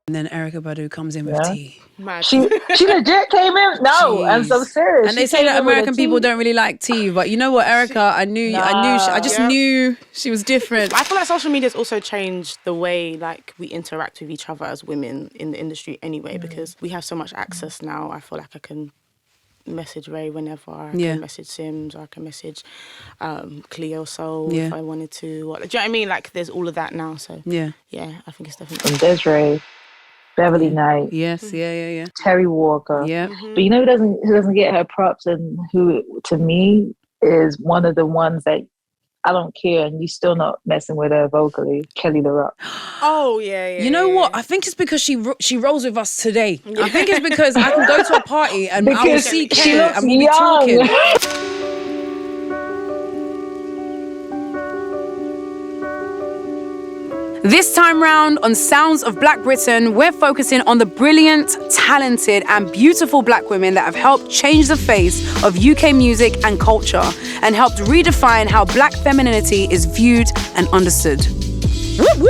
And then Erykah Badu comes in with tea. She legit came in. No, I'm so serious. And they say that American people don't really like tea, but you know what, Erykah, I just knew she was different. I feel like social media's also changed the way like we interact with each other as women in the industry anyway, because we have so much access now. I feel like I can message Ray whenever. I can message Sims, or I can message Cleo Soul if I wanted to. Do you know what I mean? Like, there's all of that now. So yeah, I think it's definitely. From Desiree, Beverly Knight. Yes, yeah. Terry Walker. Yeah. But you know who doesn't get her props, and who to me is one of the ones that I don't care, and you still not messing with her vocally, Kelly LaRock. Oh yeah. You know what? I think it's because she rolls with us today. I think it's because I can go to a party and I will see Kelly and we'll be talking. This time round on Sounds of Black Britain, we're focusing on the brilliant, talented and beautiful black women that have helped change the face of UK music and culture and helped redefine how black femininity is viewed and understood. Woo woo!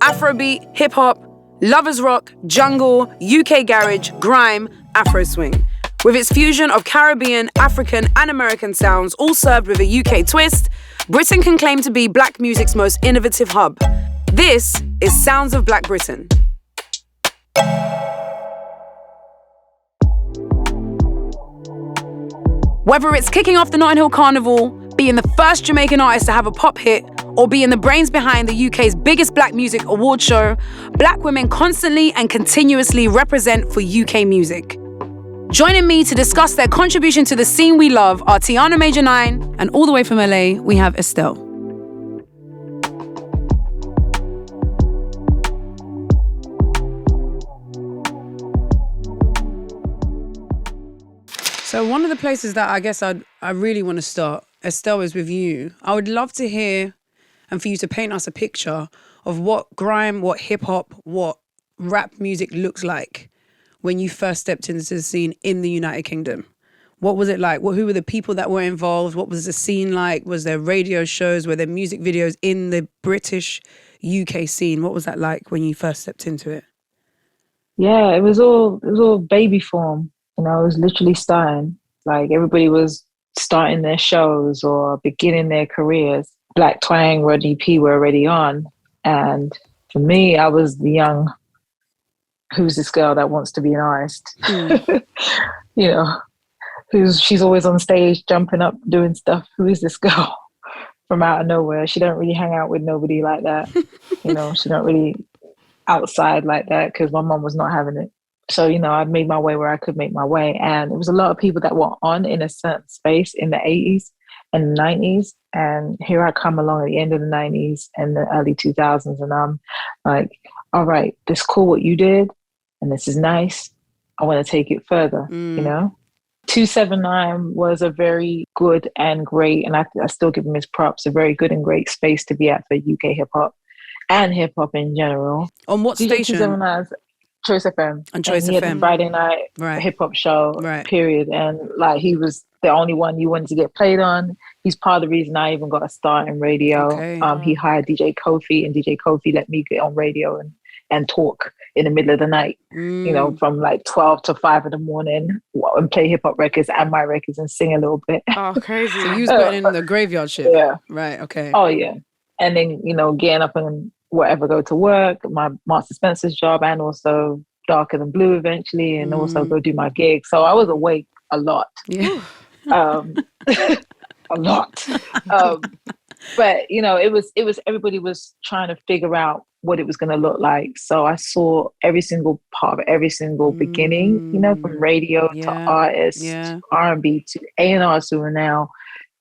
Afrobeat, hip-hop, lovers rock, jungle, UK garage, grime, Afro swing. With its fusion of Caribbean, African and American sounds, all served with a UK twist, Britain can claim to be black music's most innovative hub. This is Sounds of Black Britain. Whether it's kicking off the Notting Hill Carnival, being the first Jamaican artist to have a pop hit, or being the brains behind the UK's biggest black music award show, black women constantly and continuously represent for UK music. Joining me to discuss their contribution to the scene we love are Tiana Major9, and all the way from LA, we have Estelle. So one of the places that I guess I really want to start, Estelle, is with you. I would love to hear and for you to paint us a picture of what grime, what hip-hop, what rap music looks like when you first stepped into the scene in the United Kingdom. What was it like? Who were the people that were involved? What was the scene like? Was there radio shows? Were there music videos in the British UK scene? What was that like when you first stepped into it? Yeah, it was all baby form. You know, it was literally starting. Like, everybody was starting their shows or beginning their careers. Black Twang, Rodney P were already on. And for me, I was the young, who's this girl that wants to be an artist? You know, she's always on stage, jumping up, doing stuff. Who is this girl from out of nowhere? She don't really hang out with nobody like that. You know, she don't really outside like that because my mom was not having it. So, you know, I made my way where I could make my way. And it was a lot of people that were on in a certain space in the 80s and the 90s. And here I come along at the end of the 90s and the early 2000s. And I'm like, all right, this is cool what you did. And this is nice. I want to take it further, you know? 279 was a very good and great, and I still give him his props, a very good and great space to be at for UK hip-hop and hip-hop in general. On what station? 279's Choice FM. On Choice and he FM. had the Friday night hip-hop show, period. And like, he was the only one you wanted to get played on. He's part of the reason I even got a start in radio. Okay. He hired DJ Kofi, and DJ Kofi let me get on radio and talk in the middle of the night, you know, from like 12 to 5 in the morning, and play hip-hop records and my records and sing a little bit. Oh, crazy. So you was putting in the graveyard shit. Yeah. Right, okay. Oh, yeah. And then, you know, getting up and whatever, go to work, my Master Spencer's job, and also Darker Than Blue eventually, and also go do my gig. So I was awake a lot. Yeah. A lot. But, you know, it was everybody was trying to figure out what it was going to look like. So I saw every single part of every single beginning, you know, from radio to artists, to R&B to A&Rs who are now,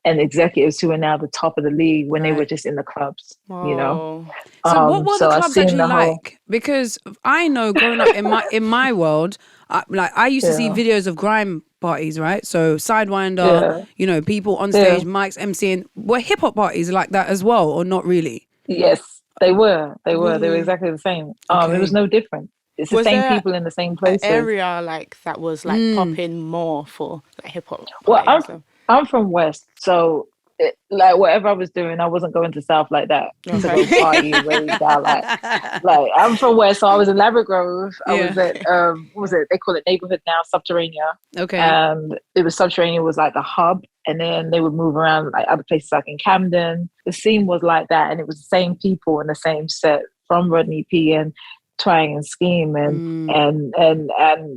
and executives who are now the top of the league when they were just in the clubs, you know. So what were the clubs actually like? Because I know growing up in my world, I used to see videos of grime parties, right? So Sidewinder, you know, people on stage, mics, MCing. Were hip hop parties like that as well, or not really? Yes, they were. They were exactly the same. It was no different. It's the same people in the same places. An area like that was like popping more for like hip hop. Well, I'm from West, so like whatever I was doing, I wasn't going to South like that to go party and rave out. Like I'm from West, so I was in Ladbroke Grove. I was at what was it? They call it neighborhood now, Subterranea. Okay. And it was Subterranea was like the hub, and then they would move around like other places like in Camden. The scene was like that, and it was the same people in the same set from Rodney P and Twang and Scheme and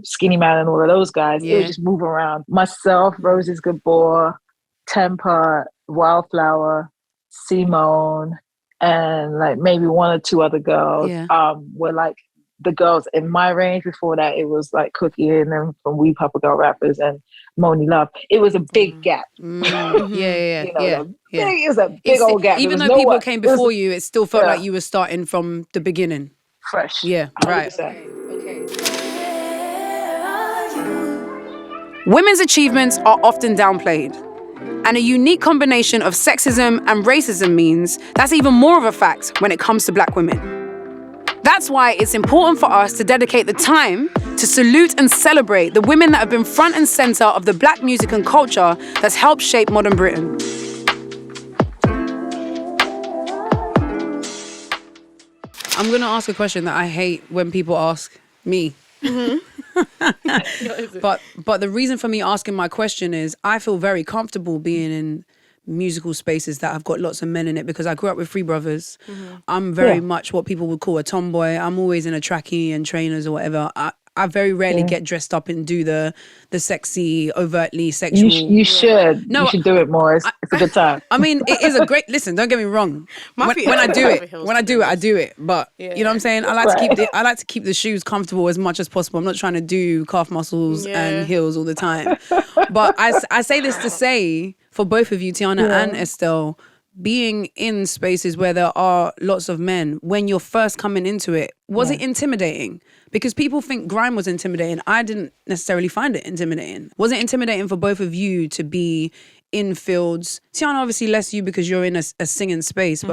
Skinny Man and all of those guys. They would just move around. Myself, Roses Gabor, Temper, Wildflower, Simone, and like maybe one or two other girls were like the girls in my range. Before that, it was like Cookie and then from We Papa Girl Rappers and Moni Love. It was a big gap. It was a big old gap. Even though people came before you, it still felt like you were starting from the beginning. Fresh. Yeah, 100%. right. Women's achievements are often downplayed. And a unique combination of sexism and racism means that's even more of a fact when it comes to Black women. That's why it's important for us to dedicate the time to salute and celebrate the women that have been front and center of the Black music and culture that's helped shape modern Britain. I'm going to ask a question that I hate when people ask me. But the reason for me asking my question is I feel very comfortable being in musical spaces that have got lots of men in it because I grew up with three brothers. I'm very much what people would call a tomboy. I'm always in a trackie and trainers or whatever. I very rarely get dressed up and do the sexy, overtly sexual. You should. No, you should do it more. It's a good time. I mean, it is a great. Listen, don't get me wrong. When I do it, I do it. But you know what I'm saying. I like to keep the shoes comfortable as much as possible. I'm not trying to do calf muscles and heels all the time. But I say this to say for both of you, Tiana and Estelle, being in spaces where there are lots of men, when you're first coming into it, was it intimidating? Because people think grime was intimidating. I didn't necessarily find it intimidating. Was it intimidating for both of you to be in fields? Tiana, obviously less you because you're in a singing space,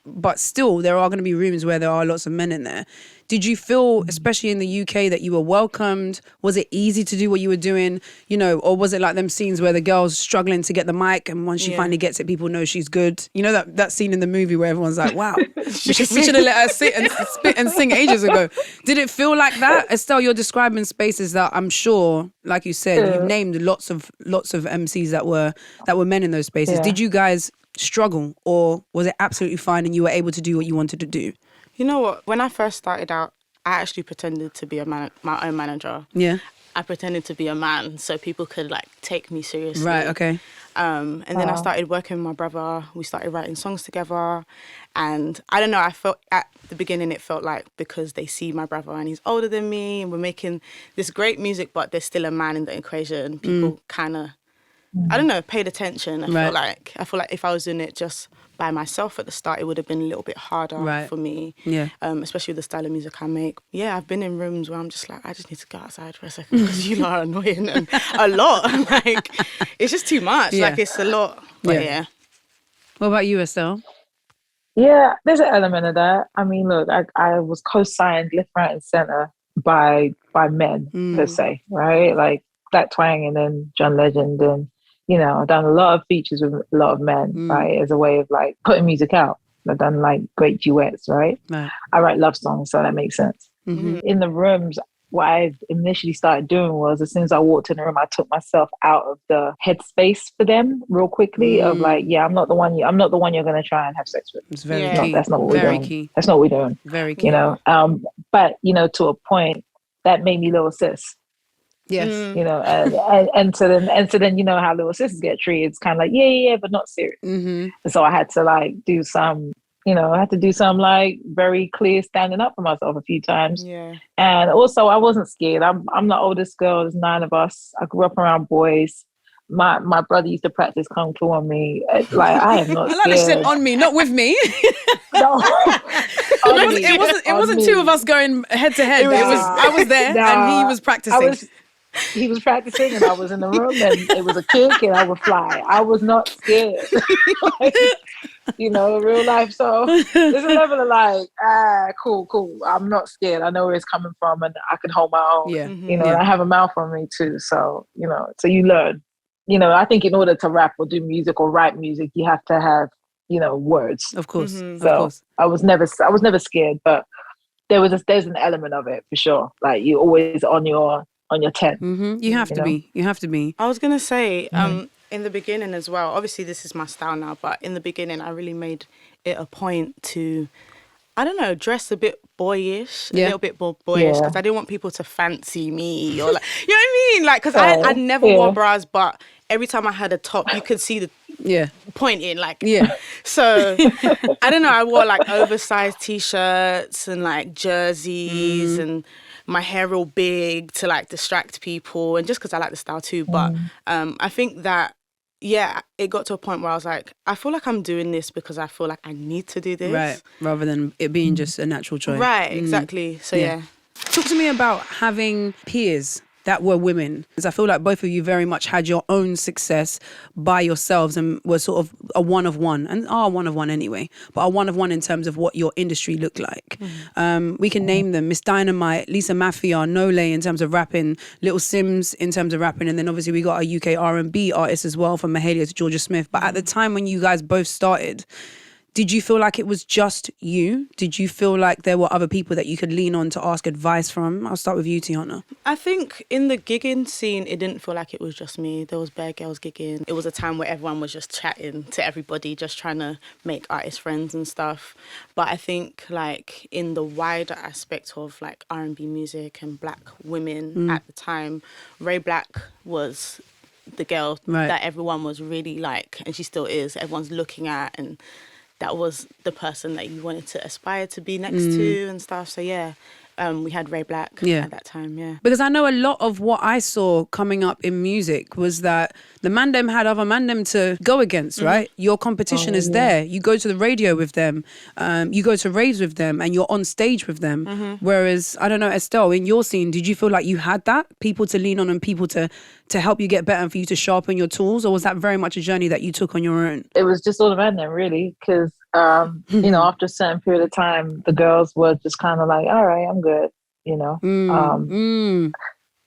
but still there are going to be rooms where there are lots of men in there. Did you feel, especially in the UK, that you were welcomed? Was it easy to do what you were doing? You know, or was it like them scenes where the girl's struggling to get the mic and once she finally gets it, people know she's good? You know that scene in the movie where everyone's like, wow, we should have let her sit and spit and sing ages ago. Did it feel like that? Estelle, you're describing spaces that I'm sure, like you said, you've named lots of MCs that were men in those spaces. Yeah. Did you guys struggle or was it absolutely fine and you were able to do what you wanted to do? You know what? When I first started out, I actually pretended to be my own manager. Yeah. I pretended to be a man so people could like take me seriously. Right, okay. And then I started working with my brother. We started writing songs together. And I don't know, I felt at the beginning it felt like because they see my brother and he's older than me and we're making this great music, but there's still a man in the equation. People kind of, I don't know, paid attention. I feel like if I was in it just by myself at the start, it would have been a little bit harder for me. Yeah. Especially with the style of music I make. Yeah, I've been in rooms where I'm just like, I just need to go outside for a second because you are annoying and a lot. Like, it's just too much. Yeah. Like, it's a lot. But yeah. What about you, Estelle? Yeah, there's an element of that. I mean, look, I was co-signed left, right, and center by men per se, right? Like Black Twang and then John Legend and you know, I've done a lot of features with a lot of men, right? As a way of like putting music out. I've done like great duets, right? I write love songs, so that makes sense. In the rooms, what I initially started doing was as soon as I walked in the room, I took myself out of the headspace for them real quickly of like, I'm not the one you're going to try and have sex with. It's very key. That's not what we're doing. Key. That's not what we're doing. Very key. You know, but you know, to a point that made me little sis. Yes. You know, and so then you know how little sisters get treated. It's kind of like, yeah, but not serious. And so I had to like do some, you know, I had to do some like very clear standing up for myself a few times. Yeah. And also I wasn't scared. I'm the oldest girl. There's 9 of us. I grew up around boys. My brother used to practice kung fu on me. Like I am not scared. I like said on me, not with me. No. It wasn't 2 of us going head to head. I was there and he was practicing. He was practicing and I was in the room and it was a kick and I would fly. I was not scared. Like, you know, real life. So there's a level of like, cool. I'm not scared. I know where it's coming from and I can hold my own. Yeah. You know, and I have a mouth on me too. So, you know, so you learn. I think in order to rap or do music or write music, you have to have, words. Of course, Mm-hmm. of course. I was never scared, but there's an element of it for sure. Like you always on your 10. Mm-hmm. You have to be. You have to be. I was gonna say, in the beginning as well. Obviously, this is my style now, but in the beginning, I really made it a point to, I don't know, dress a bit boyish, a little bit more boyish, because I didn't want people to fancy me or like, you know what I mean? Like, because I never wore bras, but every time I had a top, you could see the pointing, like. Yeah. So, I don't know, I wore like oversized t-shirts and like jerseys and my hair real big to like distract people, and just because I like the style too. But I think that, it got to a point where I was like, I feel like I'm doing this because I feel like I need to do this. Right. Rather than it being just a natural choice. Right, exactly. So, yeah. Talk to me about having peers that were women. Because I feel like both of you very much had your own success by yourselves and were sort of a one of one, and are one of one anyway, but a one of one in terms of what your industry looked like. We can name them: Miss Dynamite, Lisa Mafia, Nole in terms of rapping, Little Sims in terms of rapping, and then obviously we got a UK R&B artist as well, from Mahalia to Georgia Smith. But at the time when you guys both started, did you feel like it was just you? Did you feel like there were other people that you could lean on to ask advice from? I'll start with you, Tiana. I think in the gigging scene, it didn't feel like it was just me. There was bare girls gigging. It was a time where everyone was just chatting to everybody, just trying to make artist friends and stuff. But I think like in the wider aspect of like R&B music and black women at the time, Ray Black was the girl that everyone was really like, and she still is, everyone's looking at, and that was the person that you wanted to aspire to be next to and stuff. So, we had Ray Black at that time, Because I know a lot of what I saw coming up in music was that the mandem had other mandem to go against, right? Your competition is there. You go to the radio with them. You go to raves with them, and you're on stage with them. Whereas, I don't know, Estelle, in your scene, did you feel like you had that? People to lean on and people to help you get better and for you to sharpen your tools? Or was that very much a journey that you took on your own? It was just all around them, really, because, after a certain period of time, the girls were just kind of like, all right, I'm good,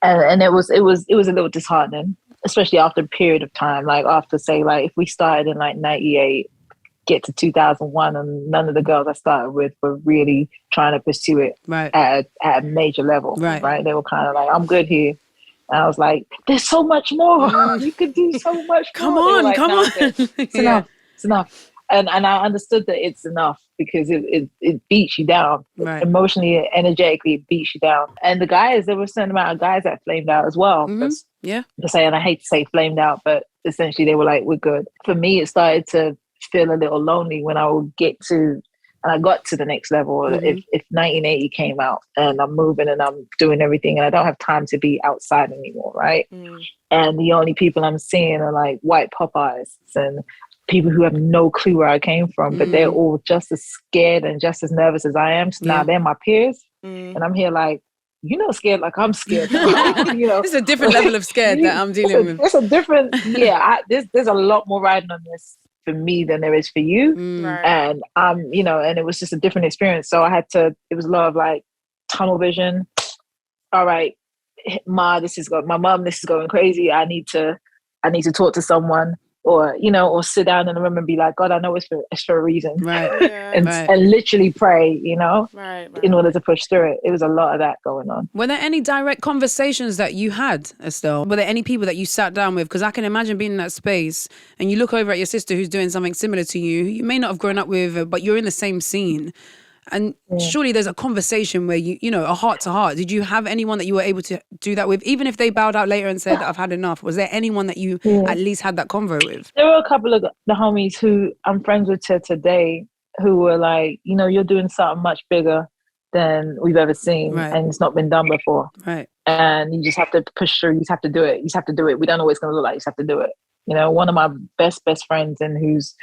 And it was a little disheartening, especially after a period of time, like after, say, like if we started in like 98, get to 2001, and none of the girls I started with were really trying to pursue it at a major level, right? They were kind of like, I'm good here. And I was like, there's so much more. You could do so much more. Come on. It's enough. It's enough. And I understood that it's enough because it beats you down. Emotionally, energetically, it beats you down. And the guys, there were a certain amount of guys that flamed out as well. And I hate to say flamed out, but essentially they were like, we're good. For me, it started to feel a little lonely when I would get to, and I got to the next level. If 1980 came out and I'm moving and I'm doing everything and I don't have time to be outside anymore, right? And the only people I'm seeing are like white Popeyes and people who have no clue where I came from, but they're all just as scared and just as nervous as I am. So now they're my peers. And I'm here like, you're not scared like I'm scared. It's a different level of scared that I'm dealing with. It's a different, there's a lot more riding on this for me than there is for you. And and it was just a different experience. So it was a lot of like tunnel vision. All right, my mom, this is going crazy. I need to talk to someone, or sit down in the room and be like, God, I know it's for a reason. And literally pray, in order to push through it. It was a lot of that going on. Were there any direct conversations that you had, Estelle? Were there any people that you sat down with? Because I can imagine being in that space and you look over at your sister who's doing something similar to you. You may not have grown up with her, but you're in the same scene. And surely there's a conversation where a heart to heart. Did you have anyone that you were able to do that with? Even if they bowed out later and said that I've had enough, was there anyone that you at least had that convo with? There were a couple of the homies who I'm friends with today who were like, you're doing something much bigger than we've ever seen. And it's not been done before. And you just have to push through. You just have to do it. You just have to do it. We don't know what it's going to look like. You just have to do it. One of my best friends, and who's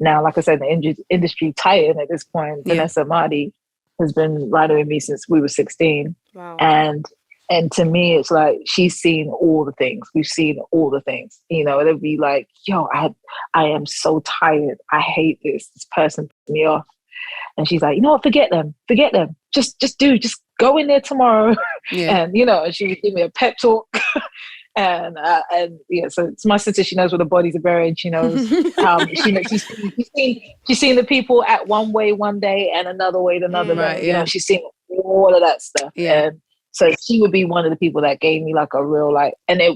now, like I said, the industry titan at this point, Vanessa Mardi, has been riding with me since we were 16. Wow. And to me, it's like she's seen all the things. We've seen all the things. They'll be like, yo, I am so tired. I hate this. This person pissed me off. And she's like, you know what? Forget them. Just go in there tomorrow. And, and she would give me a pep talk. And yeah, so it's my sister. She knows where the bodies are buried. She knows she's seen the people at one way one day and another way another. Right, you know, she's seen all of that stuff. Yeah. And so she would be one of the people that gave me like a real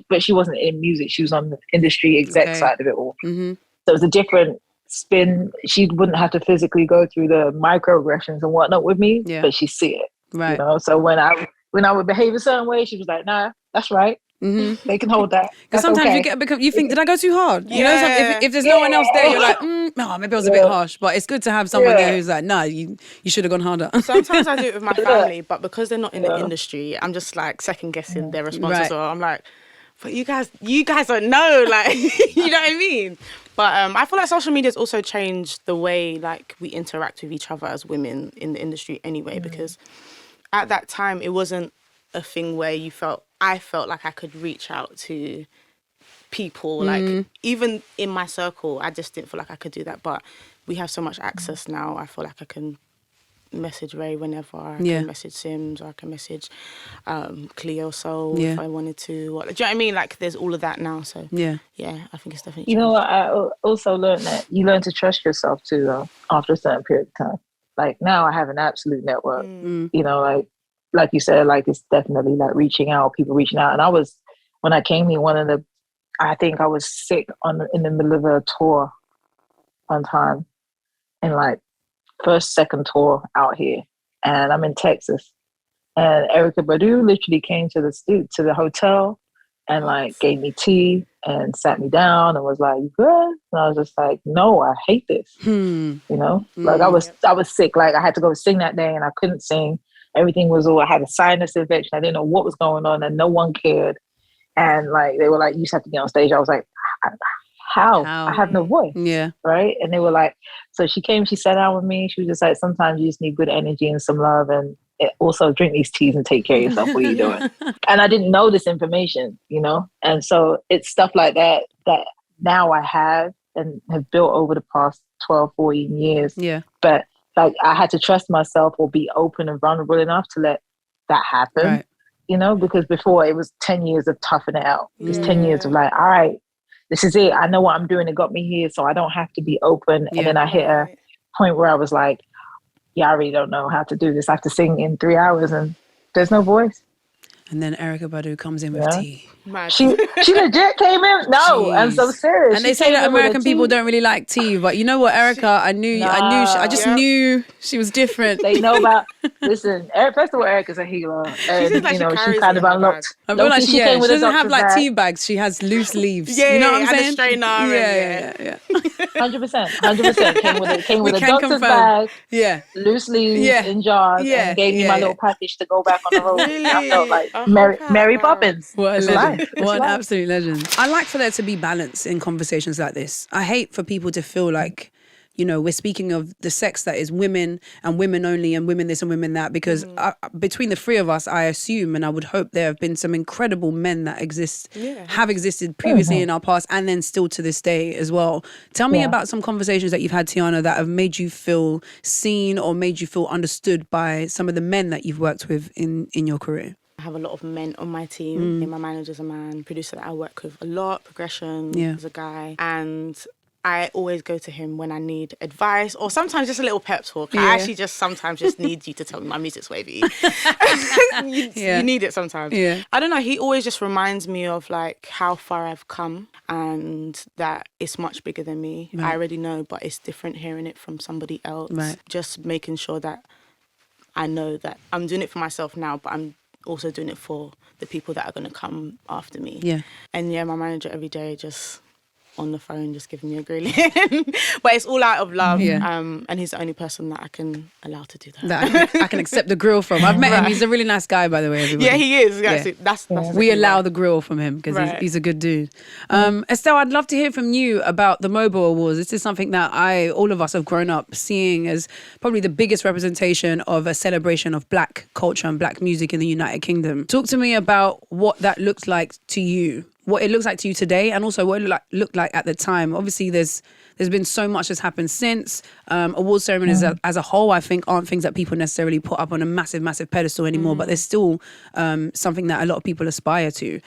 but she wasn't in music. She was on the industry exec side of it all. Mm-hmm. So it was a different spin. She wouldn't have to physically go through the microaggressions and whatnot with me, but she see it. Right. You know, so when I would behave a certain way, she was like, "Nah, that's right. Mm-hmm. They can hold that." Because sometimes you think, did I go too hard? You know, if there's no one else there, you're like, maybe I was a bit harsh. But it's good to have someone there who's like, nah, you should have gone harder. Sometimes I do it with my family, but because they're not in the industry, I'm just like second guessing their response as well. I'm like, but you guys don't know, like, you know what I mean? But I feel like social media has also changed the way like we interact with each other as women in the industry anyway, because at that time it wasn't a thing where I felt like I could reach out to people, like even in my circle, I just didn't feel like I could do that. But we have so much access now. I feel like I can message Ray whenever. I can message Sims, or I can message Cleo Soul if I wanted to. Do you know what I mean? Like there's all of that now. So yeah, I think it's definitely changed. You know what? I also learned that you learn to trust yourself too, though, after a certain period of time. Like now I have an absolute network. You know, like you said, like it's definitely like people reaching out. And when I came here, I think I was sick in the middle of a tour one time, and like second tour out here, and I'm in Texas, and Erykah Badu literally came to the hotel and like gave me tea and sat me down and was like, "You good?" And I was just like, "No, I hate this." You know, like I was sick. Like I had to go sing that day and I couldn't sing. Everything was I had a sinus infection. I didn't know what was going on and no one cared. And like, they were like, "You just have to get on stage." I was like, how? I have no voice. Yeah. Right. And they were like, so she came, she sat down with me. She was just like, sometimes you just need good energy and some love, and also drink these teas and take care of yourself. What are you doing? And I didn't know this information, you know? And so it's stuff like that now I have and have built over the past 12, 14 years. Yeah. But like I had to trust myself or be open and vulnerable enough to let that happen. Right. You know, because before it was 10 years of toughing it out. It was 10 years of like, all right, this is it. I know what I'm doing. It got me here, so I don't have to be open. And then I hit a point where I was like, yeah, I really don't know how to do this. I have to sing in 3 hours and there's no voice. And then Erykah Badu comes in with tea. She legit came in. No, I'm so serious. And they say that American people don't really like tea, but you know what, Erykah? I just knew she was different. They know about. Listen, first of all, Erykah's a healer, and like you know she she kind of unlocked. I feel like she doesn't have like bag. tea bags. She has loose leaves. Yeah, you know what I'm saying? And a strainer. Yeah. 100%. Came with a doctor's confirm. Bag. Yeah, loose leaves in jars, and gave me my little package to go back on the road. Really? I felt like Mary Poppins. What a legend. Life. What an absolute legend. I like for there to be balance in conversations like this. I hate for people to feel like, you know, we're speaking of the sex that is women and women only and women this and women that, because between the three of us, I assume and I would hope there have been some incredible men that have existed previously in our past and then still to this day as well. Tell me about some conversations that you've had, Tiana, that have made you feel seen or made you feel understood by some of the men that you've worked with in your career. I have a lot of men on my team. My manager's a man, producer that I work with a lot, Progression is a guy. And I always go to him when I need advice or sometimes just a little pep talk. I actually sometimes just need you to tell me my music's wavy. You need it sometimes. Yeah. I don't know, he always just reminds me of like how far I've come and that it's much bigger than me. Right. I already know, but it's different hearing it from somebody else. Right. Just making sure that I know that I'm doing it for myself now, but I'm also doing it for the people that are going to come after me. Yeah. And my manager every day just on the phone just giving me a grilling. But it's all out of love. Yeah. And he's the only person that I can allow to do that. I can accept the grill from. I've met him. He's a really nice guy, by the way, everybody. Yeah, he is. Yeah. That's we allow the grill from him because he's a good dude. Estelle, I'd love to hear from you about the MOBO Awards. This is something that all of us have grown up seeing as probably the biggest representation of a celebration of Black culture and Black music in the United Kingdom. Talk to me about what that looks like to you. what it looks like to you today, and also what it looked like at the time. Obviously, there's been so much that's happened since. Award ceremonies as a whole, I think, aren't things that people necessarily put up on a massive, massive pedestal anymore, but there's still something that a lot of people aspire to.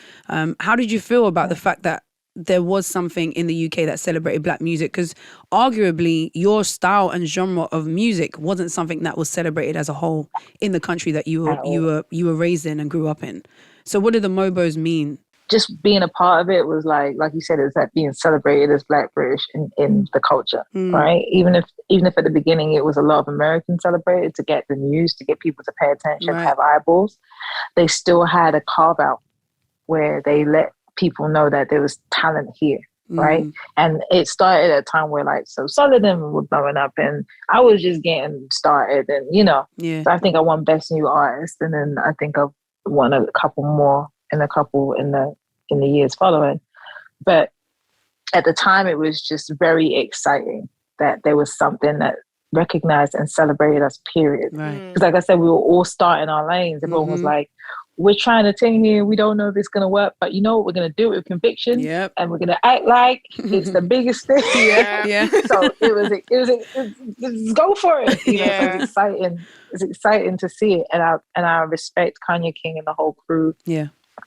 How did you feel about the fact that there was something in the UK that celebrated black music? Because arguably your style and genre of music wasn't something that was celebrated as a whole in the country that you were raised in and grew up in. So what do the MOBOs mean? Just being a part of it was like you said, it's like being celebrated as Black British in the culture, right? Even if at the beginning it was a lot of Americans celebrated to get the news, to get people to pay attention, to have eyeballs, they still had a carve out where they let people know that there was talent here, right? And it started at a time where like So Solid were blowing up, and I was just getting started, and so I think I won Best New Artist, and then I think I won a couple more in the years following. But at the time, it was just very exciting that there was something that recognized and celebrated us, period. Because like I said, we were all starting our lanes. Everyone was like, we're trying to sing here. We don't know if it's going to work, but you know what? We're going to do it with conviction, and we're going to act like it's the biggest thing. So it was go for it. So it's exciting. It's exciting to see it, and I respect Kanye King and the whole crew.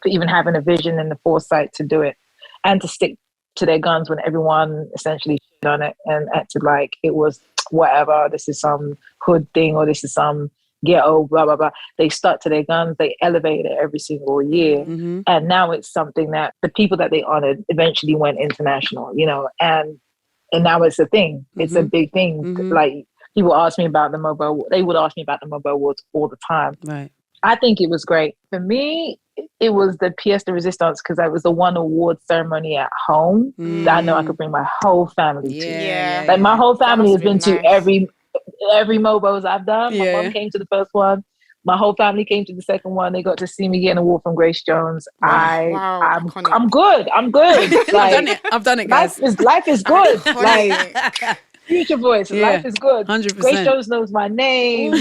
For even having a vision and the foresight to do it, and to stick to their guns when everyone essentially shit on it and acted like it was whatever. This is some hood thing, or this is some ghetto, blah, blah, blah. They stuck to their guns. They elevated it every single year. And now it's something that the people that they honored eventually went international, and now it's a thing. It's a big thing. Like, people ask me about the MOBO. They would ask me about the MOBO Awards all the time. I think it was great. For me, it was the pièce de résistance, because that was the one award ceremony at home that I know I could bring my whole family to. Like, my whole family has been to every MOBOs I've done. My mom came to the first one. My whole family came to the second one. They got to see me get an award from Grace Jones. I'm good. Like, I've done it, guys. Life is good. Like, Future Voice, life is good. 100%. Grace Jones knows my name.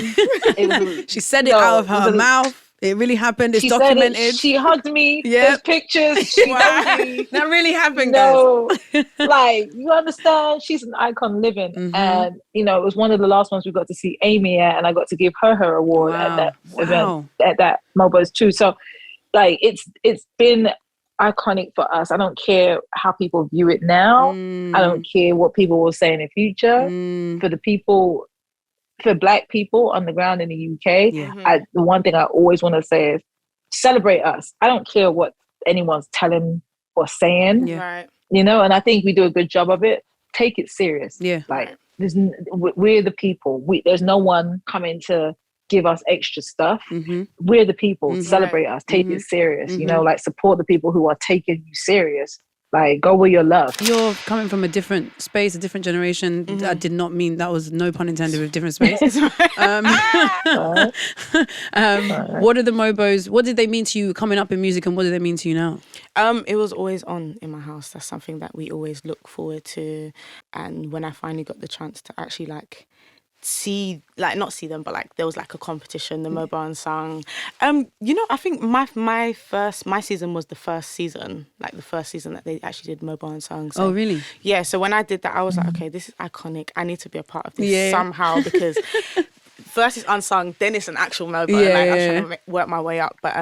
She said it out of her mouth. It really happened. It's documented. She hugged me. There's pictures. She hugged me. That really happened, guys. Like, you understand? She's an icon living. And, it was one of the last ones we got to see Amy at, and I got to give her award at that event, at that MOBOs too. So, like, it's been iconic for us. I don't care how people view it now. I don't care what people will say in the future. For the people, for Black people on the ground in the UK, the one thing I always want to say is celebrate us. I don't care what anyone's telling or saying, and I think we do a good job of it. Take it serious. Like, we're the people. There's no one coming to give us extra stuff. We're the people. Celebrate us. Take it serious. Like, support the people who are taking you serious. Like, go with your love. You're coming from a different space, a different generation. I did not mean, that was no pun intended with different space. What are the MOBOs? What did they mean to you coming up in music, and what do they mean to you now? It was always on in my house. That's something that we always look forward to. And when I finally got the chance to actually not see them, but like there was like a competition, the MOBO Unsung. I think my season was the first season that they actually did MOBO Unsung. So, oh, really? Yeah. So when I did that, I was like, okay, this is iconic. I need to be a part of this somehow, because first it's unsung, then it's an actual MOBO. I was trying to work my way up, but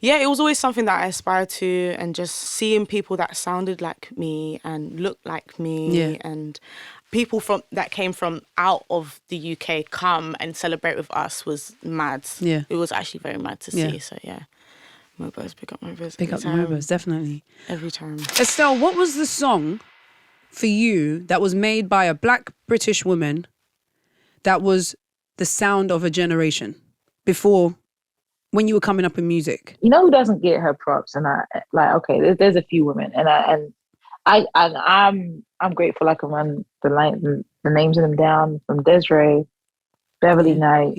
it was always something that I aspired to, and just seeing people that sounded like me and looked like me, and people that came from out of the UK come and celebrate with us was mad. It was actually very mad to see. So MOBOs, pick up MOBOs. Pick up the MOBOs, definitely. Every time. Estelle, what was the song for you that was made by a Black British woman that was the sound of a generation before, when you were coming up in music? You know who doesn't get her props? And there's a few women, and I'm grateful I can run the names of them down, from Desiree, Beverly Knight,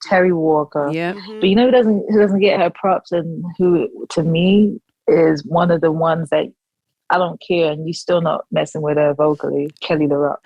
Terry Walker. But you know who doesn't get her props, and who to me is one of the ones that I don't care, and you still not messing with her vocally, Kelly LaRock.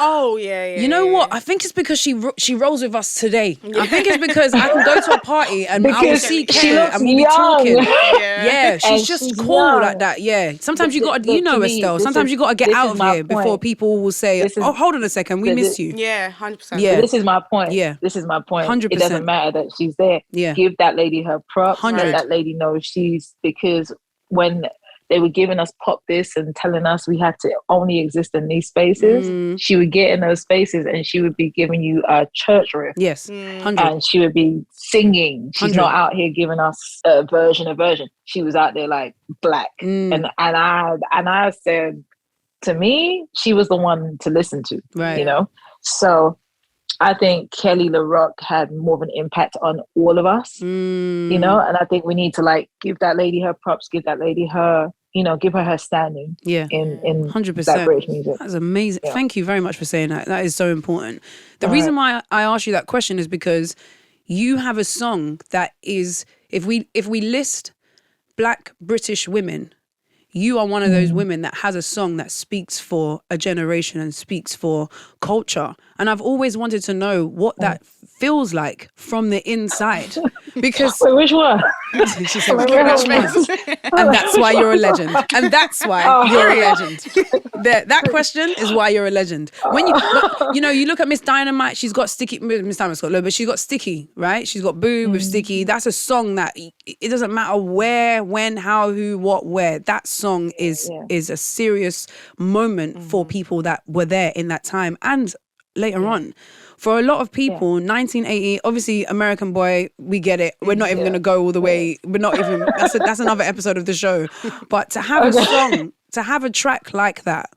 Oh yeah. You know what? I think it's because she rolls with us today. I think it's because I can go to a party and I will see Kelly and we'll be talking. Yeah, she's just cool young. Like that. Yeah. Sometimes you got to, you know, Estelle. Sometimes you got to get out of here before people will say, "Oh, hold on a second, we miss you." Yeah, 100%. Yeah, this is my point. Yeah, this is my point. 100%. It doesn't matter that she's there. Yeah, give that lady her props. 100. Let that lady know because when they were giving us pop this and telling us we had to only exist in these spaces, she would get in those spaces and she would be giving you a church riff. Yes, 100. And she would be singing. She's 100. Not out here giving us a version. She was out there like black. And I said, to me, she was the one to listen to. Right. You know? So I think Kelly LaRock had more of an impact on all of us, you know, and I think we need to like give that lady her props, give that lady her, you know, give her standing in 100%. Black British music. That's amazing. Yeah. Thank you very much for saying that. That is so important. The reason why I asked you that question is because you have a song that is, if we list Black British women, you are one of those women that has a song that speaks for a generation and speaks for culture. And I've always wanted to know what that feels like from the inside. Because wait, which one? She said, and that's why you're a legend. And that's why you're a legend. That question is why you're a legend. When you look at Miss Dynamite, she's got sticky. Miss Dynamite's got low, but she's got sticky, right? She's got Boo with sticky. That's a song that it doesn't matter where, when, how, who, what, where. That song is a serious moment for people that were there in that time and later on. For a lot of people, 1980, obviously American Boy, we get it. We're not even going to go all the way. We're not even, that's another episode of the show. But to have a song, to have a track like that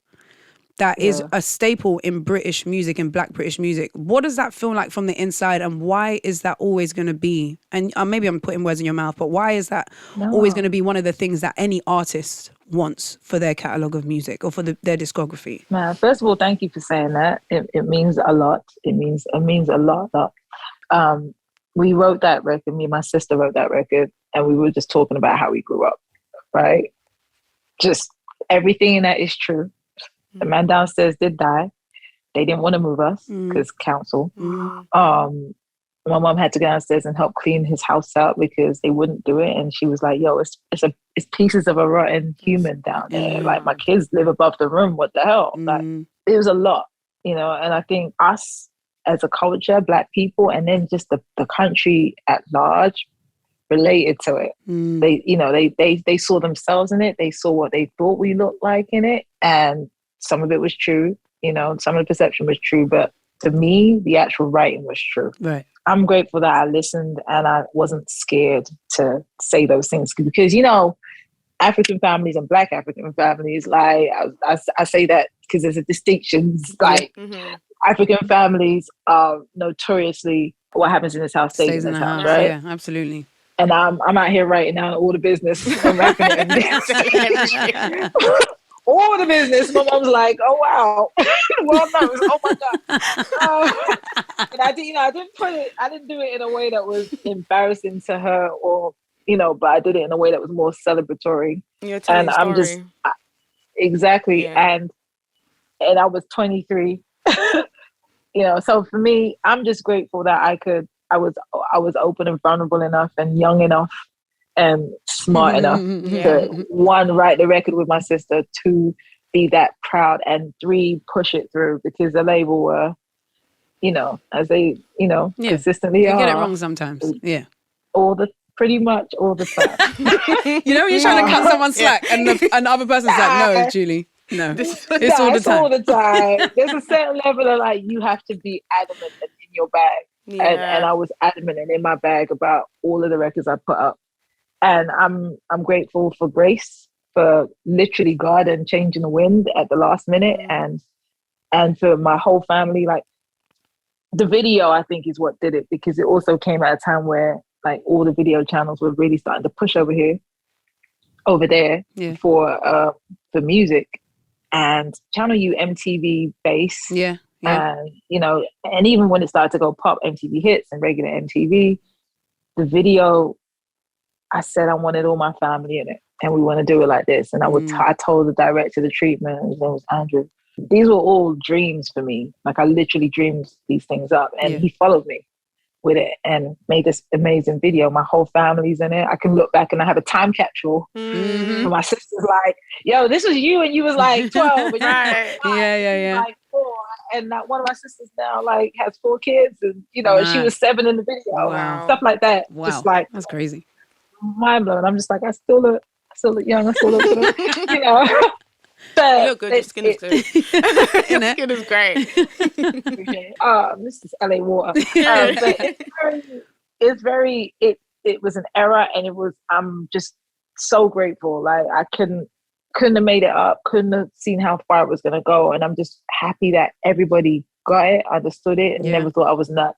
is a staple in British music and Black British music. What does that feel like from the inside, and why is that always going to be, and maybe I'm putting words in your mouth, but why is that always going to be one of the things that any artist wants for their catalogue of music or for their discography? Man, first of all, thank you for saying that. It means a lot. It means a lot. We wrote that record, me and my sister wrote that record, and we were just talking about how we grew up, right? Just everything in that is true. The man downstairs did die. They didn't want to move us because council. My mom had to go downstairs and help clean his house out because they wouldn't do it. And she was like, yo, it's pieces of a rotten human down there. Like, my kids live above the room. What the hell? Like, it was a lot, you know? And I think us as a culture, Black people, and then just the country at large related to it. They saw themselves in it. They saw what they thought we looked like in it. And some of it was true, you know, some of the perception was true, but to me, the actual writing was true. Right. I'm grateful that I listened and I wasn't scared to say those things because, you know, African families and Black African families, like I say that because there's a distinction. Like African families are notoriously what happens in this house stays in this house, right? Yeah, absolutely. And I'm out here writing down all the business. I'm wrapping it in this. All the business. My mom's like, "Oh wow, well knows. Oh my god." And I didn't do it in a way that was embarrassing to her, or you know, but I did it in a way that was more celebratory. And I'm just exactly. Yeah. And I was 23. You know, so for me, I'm just grateful that I was open and vulnerable enough and young enough and smart enough to, one, write the record with my sister, two, be that proud, and three, push it through because the label were, you know, as they, you know, consistently are. You get it wrong sometimes. Yeah. Pretty much all the time. You know, when you're trying to cut someone's slack and the other person's like, no, Julie. No, it's all the time. All the time. There's a certain level of like, you have to be adamant and in your bag. Yeah. And I was adamant and in my bag about all of the records I put up. And I'm grateful for Grace, for literally God and changing the wind at the last minute, and for my whole family. Like, the video, I think, is what did it, because it also came at a time where like all the video channels were really starting to push over there for music, and Channel U, MTV Base, and you know, and even when it started to go pop, MTV Hits and regular MTV, the video, I said I wanted all my family in it. and we want to do it like this. And I told the director the treatment, his name was Andrew. These were all dreams for me. Like I literally dreamed these things up, and he followed me with it and made this amazing video. My whole family's in it. I can look back and I have a time capsule. And my sister's like, yo, this was you and you was like 12. And Right. Yeah. Like 4. And that one of my sisters now like has 4 kids, and and she was 7 in the video. Wow. Stuff like that. Wow. Just like, that's crazy. Mind blowing. I'm just like, I still look young. I still look good. But you look good. Your skin is good. Your skin is great. This is LA water. But it was an era, and I'm just so grateful. Like I couldn't have made it up, couldn't have seen how far it was going to go. And I'm just happy that everybody got it, understood it, and never thought I was nuts.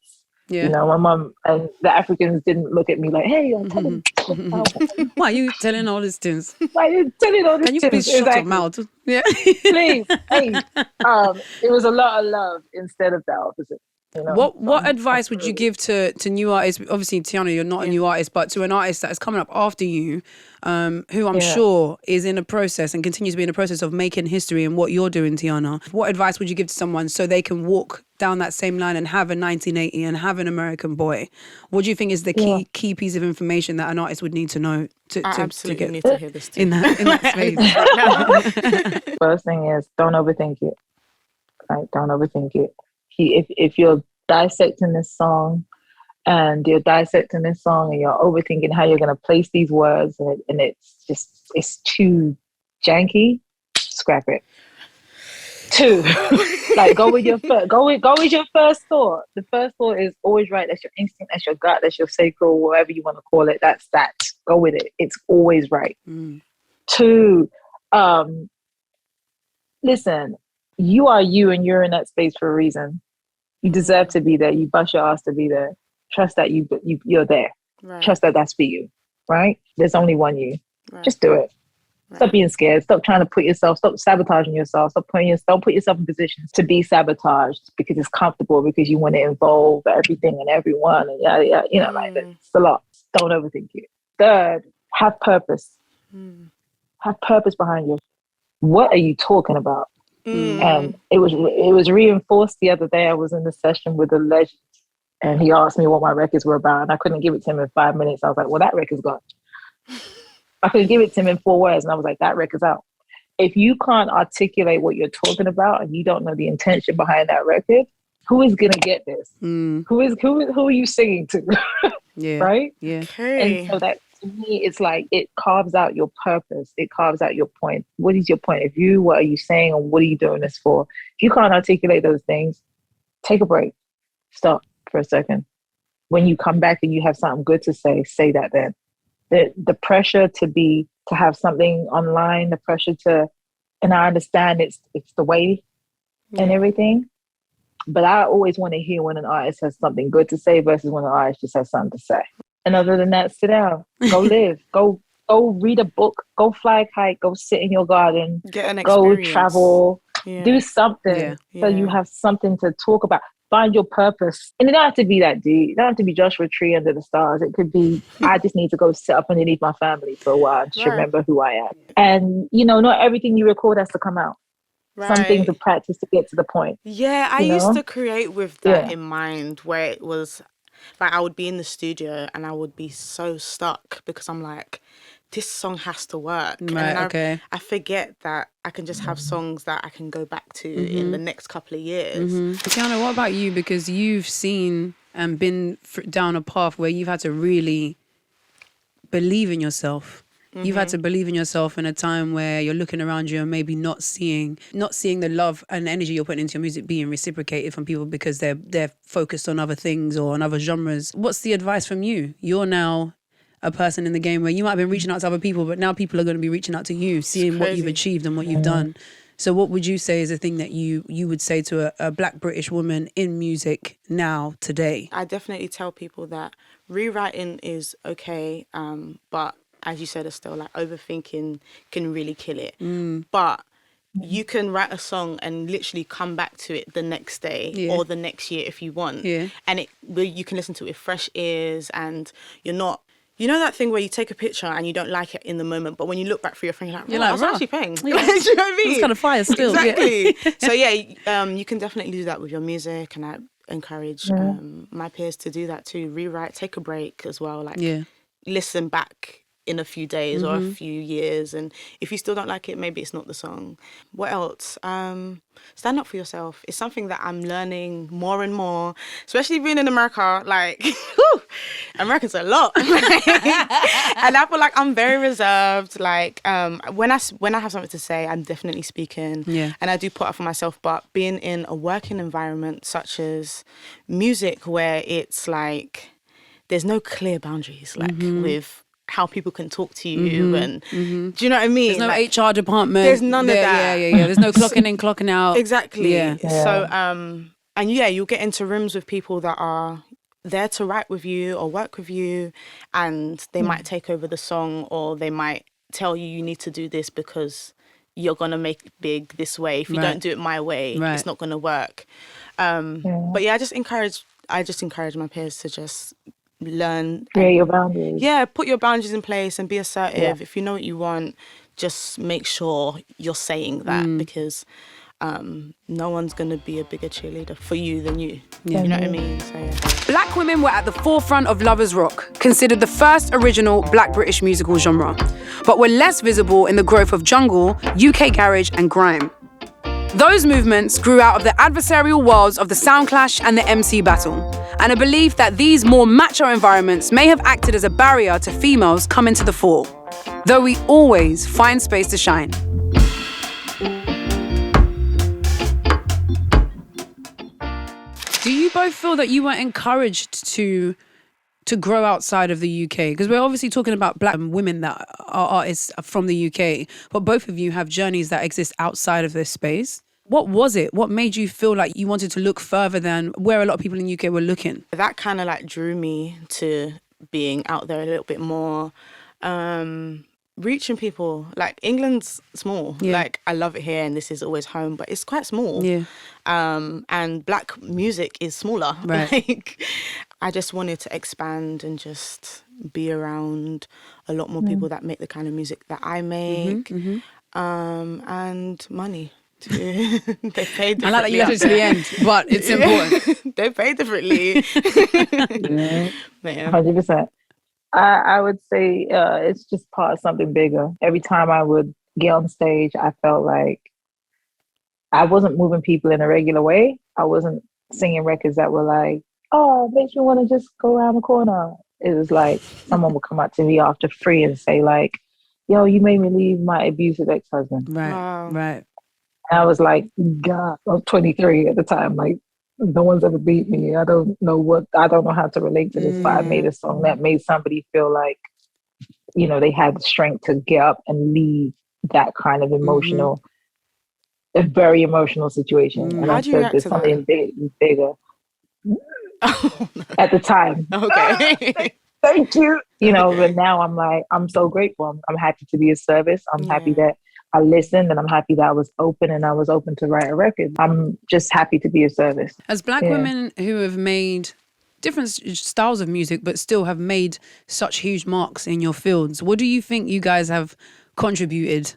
Yeah. My mom and the Africans didn't look at me like, hey, I'm telling why are you telling all these things? Why are you telling all these Can you things? please shut your mouth? Yeah. Please. Hey. It was a lot of love instead of the opposite. What advice would you give to new artists? Obviously, Tiana, you're not a new artist, but to an artist that is coming up after you, who I'm sure is in a process and continues to be in a process of making history in what you're doing, Tiana. What advice would you give to someone so they can walk down that same line and have a 1980 and have an American Boy? What do you think is the key piece of information that an artist would need to know to absolutely get need to hear this too. in that space? First thing is, don't overthink it. Like, don't overthink it. If you're dissecting this song and you're overthinking how you're going to place these words and it's too janky, scrap it. 2, like go with your first thought. The first thought is always right. That's your instinct, that's your gut, that's your sacral, whatever you want to call it. That's that. Go with it. It's always right. 2, listen, you are you, and you're in that space for a reason. You deserve to be there. You bust your ass to be there. Trust that you're there. Right. Trust that that's for you, right? There's only one you. Right. Just do it. Right. Stop being scared. Stop trying to stop sabotaging yourself. Don't put yourself in positions to be sabotaged because it's comfortable, because you want to involve everything and everyone. And like it's a lot. Don't overthink it. 3rd, have purpose. Have purpose behind you. What are you talking about? And it was reinforced the other day. I was in a session with a legend, and he asked me what my records were about, and I couldn't give it to him in 5 minutes. I was like, well, that record's gone. I couldn't give it to him in 4 words, and I was like, that record's out. If you can't articulate what you're talking about and you don't know the intention behind that record, who is gonna get this? Who are you singing to? Yeah. Right? Yeah. Okay. And so that, to me, it's like it carves out your purpose. It carves out your point. What is your point of view? What are you saying? And what are you doing this for? If you can't articulate those things, take a break. Stop for a second. When you come back and you have something good to say that then. The pressure to have something online, the pressure to, and I understand it's the way and everything, but I always want to hear when an artist has something good to say versus when an artist just has something to say. And other than that, sit down, go live, go read a book, go fly a kite, go sit in your garden, get an experience. Go travel, do something so you have something to talk about. Find your purpose. And it don't have to be that deep. It don't have to be Joshua Tree under the stars. It could be, I just need to go sit up underneath my family for a while to remember who I am. And, not everything you record has to come out. Right. Some things are practice to get to the point. Yeah, I used to create with that in mind, where it was like I would be in the studio and I would be so stuck because I'm like, this song has to work. Right, and I forget that I can just have songs that I can go back to in the next couple of years. Tiana, what about you? Because you've seen and been down a path where you've had to really believe in yourself. You've had to believe in yourself in a time where you're looking around you and maybe not seeing the love and energy you're putting into your music being reciprocated from people because they're focused on other things or on other genres. What's the advice from you? You're now a person in the game where you might have been reaching out to other people, but now people are going to be reaching out to you, seeing what you've achieved and what you've done. So what would you say is a thing that you would say to a Black British woman in music now, today? I definitely tell people that rewriting is okay, but as you said, Estelle, like overthinking can really kill it. But you can write a song and literally come back to it the next day or the next year if you want. And you can listen to it with fresh ears, and you're not You know that thing where you take a picture and you don't like it in the moment, but when you look back through your phone, you're like, I was actually paying. Yeah. Do you know what I mean? It's kind of fire still. Exactly. So you can definitely do that with your music, and I encourage my peers to do that too. Rewrite, take a break as well. Like, listen back in a few days or a few years, and if you still don't like it, maybe it's not the song. What else? Stand up for yourself. It's something that I'm learning more and more, especially being in America. Like, Americans are a lot. And I feel like I'm very reserved. Like, when I have something to say, I'm definitely speaking. Yeah. And I do put up for myself. But being in a working environment such as music, where it's like there's no clear boundaries, like with how people can talk to you and do you know what I mean? There's no like, HR department. There's none of that. Yeah. There's no clocking in, clocking out. Exactly. Yeah. So and you'll get into rooms with people that are there to write with you or work with you, and they might take over the song, or they might tell you need to do this because you're gonna make it big this way. If you don't do it my way, it's not gonna work. But I just encourage my peers to just learn, create your boundaries. Yeah, put your boundaries in place and be assertive. If you know what you want, just make sure you're saying that, because no one's going to be a bigger cheerleader for you than you. You know what I mean? So, Black women were at the forefront of lovers rock, considered the first original Black British musical genre, but were less visible in the growth of jungle, UK garage and grime. Those movements grew out of the adversarial worlds of the sound clash and the MC battle, and a belief that these more macho environments may have acted as a barrier to females coming to the fore, though we always find space to shine. Do you both feel that you were encouraged to grow outside of the UK? Because we're obviously talking about Black women that are artists from the UK, but both of you have journeys that exist outside of this space. What was it? What made you feel like you wanted to look further than where a lot of people in the UK were looking? That kind of like drew me to being out there a little bit more, reaching people. Like, England's small. Like, I love it here and this is always home, but it's quite small. And Black music is smaller. Right. Like, I just wanted to expand and just be around a lot more people that make the kind of music that I make. And money. They pay differently. I like that you left it to the end, but it's important. They pay differently. 100%. I would say it's just part of something bigger. Every time I would get on stage, I felt like I wasn't moving people in a regular way. I wasn't singing records that were like, oh, it makes me want to just go around the corner. It was like someone would come up to me after free and say like, yo, you made me leave my abusive ex-husband. Right, Wow. right. And I was like, God, I was 23 at the time. Like, no one's ever beat me. I don't know how to relate to this, but I made a song that made somebody feel like, you know, they had the strength to get up and leave that kind of emotional, a very emotional situation. And I said, there's something bigger. At the time. Okay. Thank you. You know, but now I'm like, I'm so grateful. I'm happy to be of service. I'm happy that I listened, and I'm happy that I was open and I was open to write a record. I'm just happy to be of service. As Black women who have made different styles of music but still have made such huge marks in your fields, what do you think you guys have contributed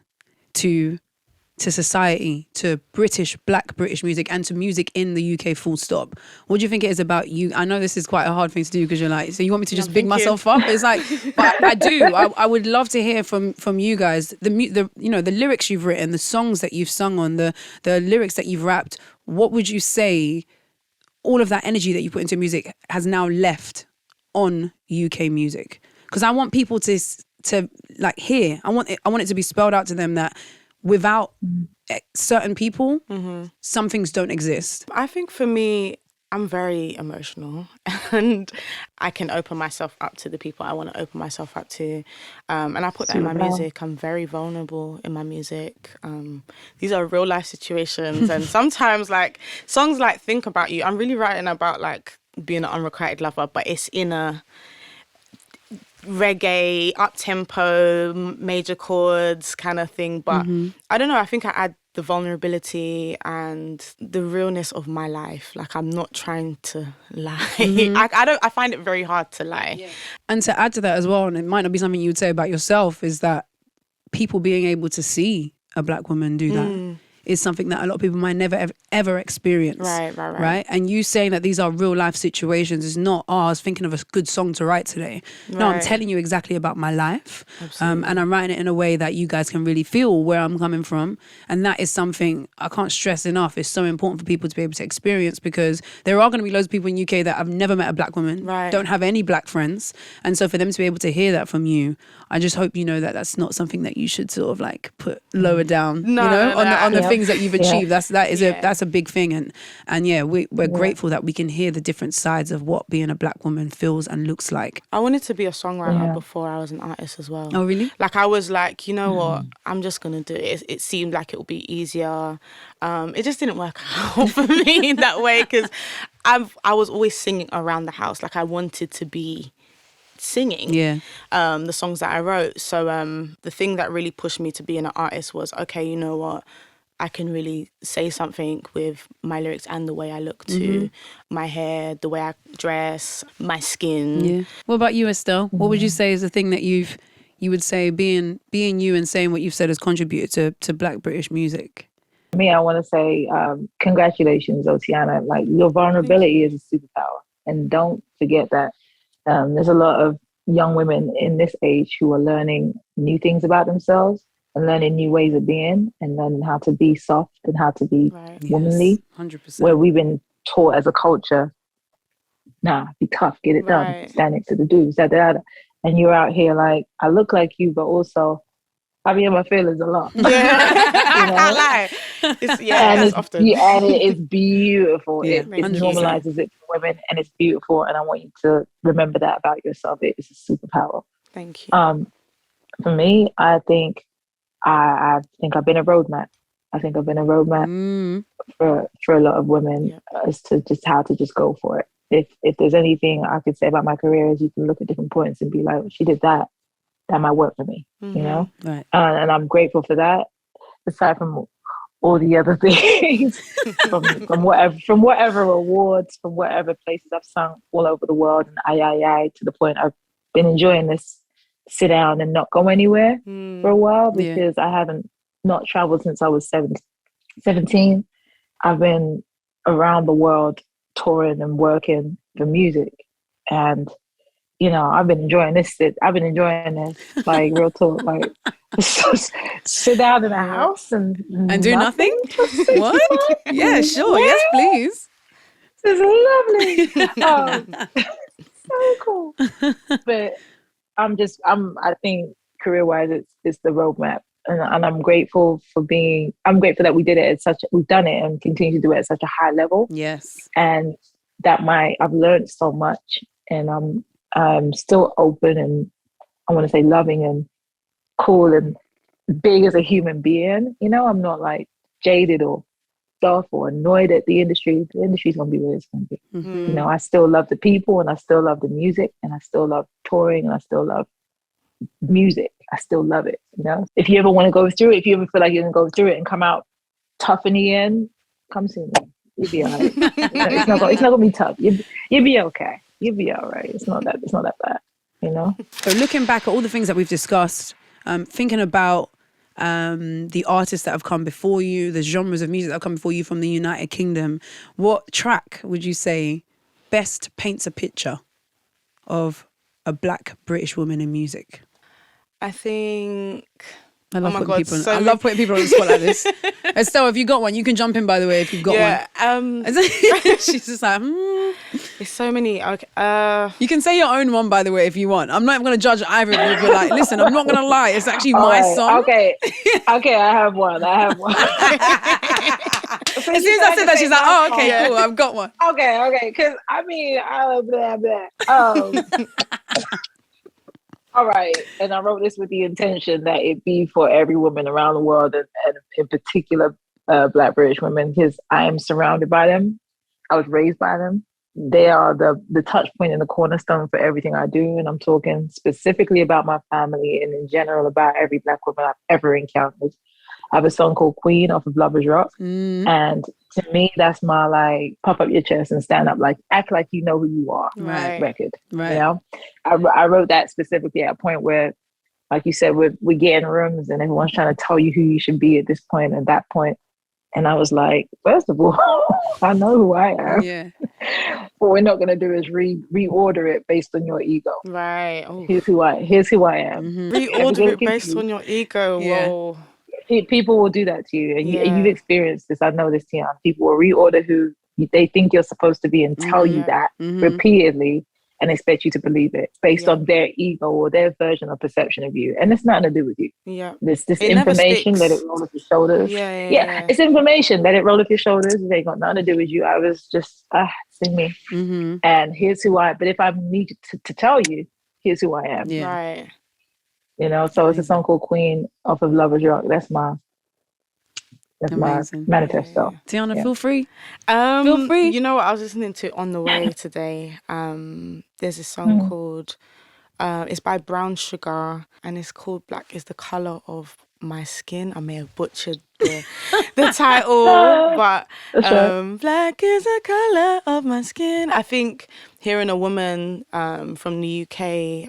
to society, to Black British music, and to music in the UK full stop? What do you think it is about you? I know this is quite a hard thing to do, because you're like, so you want me to just big myself up? It's like, but I do. I would love to hear from you guys the lyrics you've written, the songs that you've sung on, the lyrics that you've rapped. What would you say all of that energy that you put into music has now left on UK music? Because I want people to like hear. I want it to be spelled out to them that without certain people, some things don't exist. I think for me, I'm very emotional, and I can open myself up to the people I want to open myself up to. And I put that in my music. I'm very vulnerable in my music. These are real life situations. And sometimes like songs like Think About You, I'm really writing about like being an unrequited lover, but it's in a reggae, up-tempo, major chords kind of thing. But I don't know, I think I add the vulnerability and the realness of my life. Like, I'm not trying to lie. I find it very hard to lie. Yeah. And to add to that as well, and it might not be something you would say about yourself, is that people being able to see a Black woman do that is something that a lot of people might never ever experience. Right. And you saying that these are real life situations is not, I was thinking of a good song to write today. No, I'm telling you exactly about my life. And I'm writing it in a way that you guys can really feel where I'm coming from. And that is something I can't stress enough. It's so important for people to be able to experience, because there are going to be loads of people in the UK that have never met a Black woman, don't have any Black friends. And so for them to be able to hear that from you, I just hope you know that that's not something that you should sort of like put lower down, on the things that you've achieved. That's a big thing. And yeah, we're grateful that we can hear the different sides of what being a Black woman feels and looks like. I wanted to be a songwriter before I was an artist as well. Oh, really? Like, I was like, you know what, I'm just going to do it. It seemed like it would be easier. It just didn't work out for me in that way, because I was always singing around the house. Like, I wanted to be singing the songs that I wrote. So the thing that really pushed me to being an artist was, okay, you know what, I can really say something with my lyrics and the way I look too. My hair, the way I dress, my skin. Yeah. What about you, Estelle? What would you say is the thing that you would say being you and saying what you've said has contributed to Black British music? Me, I want to say congratulations, Tiana. Like, your vulnerability is a superpower. And don't forget that there's a lot of young women in this age who are learning new things about themselves and learning new ways of being, and learning how to be soft and how to be womanly. 100%. Where we've been taught as a culture, be tough, get it done, stand next to the dudes, and you're out here like, I look like you, but also I be in my feelings a lot. Yeah. That's often. And it is beautiful. Yeah, it normalizes it for women, and it's beautiful. And I want you to remember that about yourself. It is a superpower. Thank you. For me, I think I've been a roadmap. I think I've been a roadmap for a lot of women as to just how to just go for it. If there's anything I could say about my career, is you can look at different points and be like, she did that. That might work for me, you know? Right. And I'm grateful for that. Aside from all the other things, from whatever awards, from whatever places I've sung all over the world, and to the point I've been enjoying this sit down and not go anywhere for a while, because I haven't not traveled since I was 17. I've been around the world touring and working for music, and I've been enjoying this. Like, real talk. Like, sit down in a house and do nothing. What? Yeah, sure. Yes, please. This is lovely. So cool. But I think career-wise, it's the roadmap, and I'm grateful that we did it we've done it and continue to do it at such a high level. Yes. And I've learned so much, and I'm still open, and I want to say loving and cool and big as a human being. I'm not like jaded or stuff or annoyed at the industry. The industry's going to be where it's going to be. I still love the people, and I still love the music, and I still love touring, and I still love music. I still love it. If you ever want to go through it, if you ever feel like you're going to go through it and come out tough in the end, come see me. You'll be all right. It's not going to be tough. You'll be okay. You'll be all right. It's not that bad, So looking back at all the things that we've discussed, thinking about the artists that have come before you, the genres of music that have come before you from the United Kingdom, what track would you say best paints a picture of a Black British woman in music? I think... I love putting people on the spot like this. Estelle, if you got one, you can jump in, by the way, if you've got one. She's just like, There's so many. Okay, You can say your own one, by the way, if you want. I'm not even going to judge either of you, but like, listen, I'm not going to lie. It's actually my song. Okay, I have one. As soon as I said that, she's like, oh, okay, cool, I've got one. Okay, because blah, blah. All right, and I wrote this with the intention that it be for every woman around the world, and in particular Black British women, because I am surrounded by them. I was raised by them. They are the touch point and the cornerstone for everything I do, and I'm talking specifically about my family and in general about every Black woman I've ever encountered. I have a song called Queen off of Lovers Rock. And to me, that's my like puff up your chest and stand up, like act like you know who you are record. Right. You know, I wrote that specifically at a point where, like you said, we get in rooms and everyone's trying to tell you who you should be at this point and that point. And I was like, first of all, I know who I am. Yeah. What we're not going to do is reorder it based on your ego. Right. Oh. Here's who I am. Reorder it based on your ego. Yeah. Whoa. People will do that to you. And you've experienced this. I know this, Tiana. People will reorder who they think you're supposed to be and tell you that repeatedly and expect you to believe it based on their ego or their version or perception of you. And it's nothing to do with you. Yeah. This information, let it roll off your shoulders. Yeah. It's information, let it roll off your shoulders. It ain't got nothing to do with you. I was just, sing me. And here's who I am. But if I need to tell you, here's who I am. Yeah. Right. You know, so it's a song called Queen off of Lovers Rock. That's my manifesto. Tiana, feel free. Feel free. You know what I was listening to on the way today? There's a song called, it's by Brown Sugar, and it's called Black is the Colour of My Skin. I may have butchered the title, but Black is the colour of my skin. I think hearing a woman from the UK,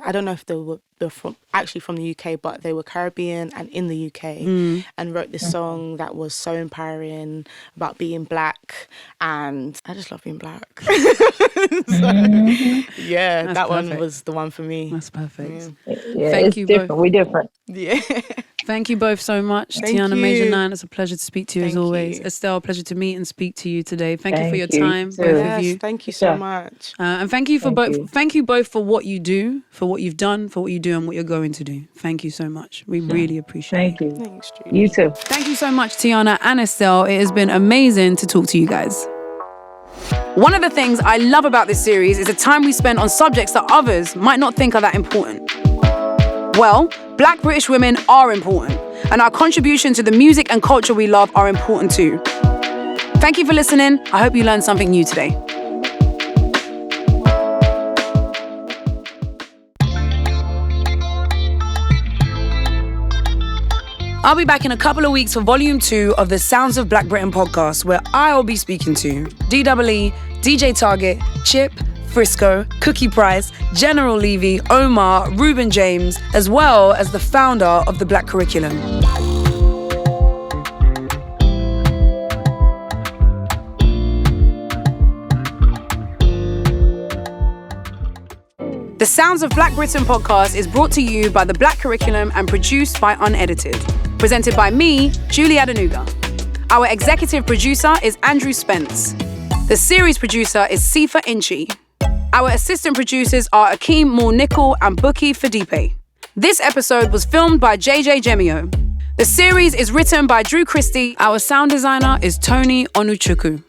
I don't know if they're from the UK, but they were Caribbean and in the UK, and wrote this song that was so empowering about being black, and I just love being black. That's that perfect. one was the one for me. That's perfect. Yeah, Thank it's you different. both. We're different. Yeah. Thank you both so much. Thank Tiana you. Major9, it's a pleasure to speak to you as always. Estelle, pleasure to meet and speak to you today. Thank you for your time, both of you. Thank you so much. And thank you for both. Thank you both for what you do, for what you've done, for what you do, and what you're going to do. Thank you so much. We really appreciate it. Thank you. Thanks, Judy. You too. Thank you so much, Tiana and Estelle. It has been amazing to talk to you guys. One of the things I love about this series is the time we spend on subjects that others might not think are that important. Well, Black British women are important, and our contribution to the music and culture we love are important too. Thank you for listening. I hope you learned something new today. I'll be back in a couple of weeks for Volume 2 of the Sounds of Black Britain podcast, where I'll be speaking to DEE, DJ Target, Chip, Frisco, Cookie Price, General Levy, Omar, Reuben James, as well as the founder of the Black Curriculum. The Sounds of Black Britain podcast is brought to you by the Black Curriculum and produced by Unedited. Presented by me, Julie Adenuga. Our executive producer is Andrew Spence. The series producer is Sifa Inchi. Our assistant producers are Akeem Moore-Nickel and Buki Fadipe. This episode was filmed by JJ Jemio. The series is written by Drew Christie. Our sound designer is Tony Onuchukwu.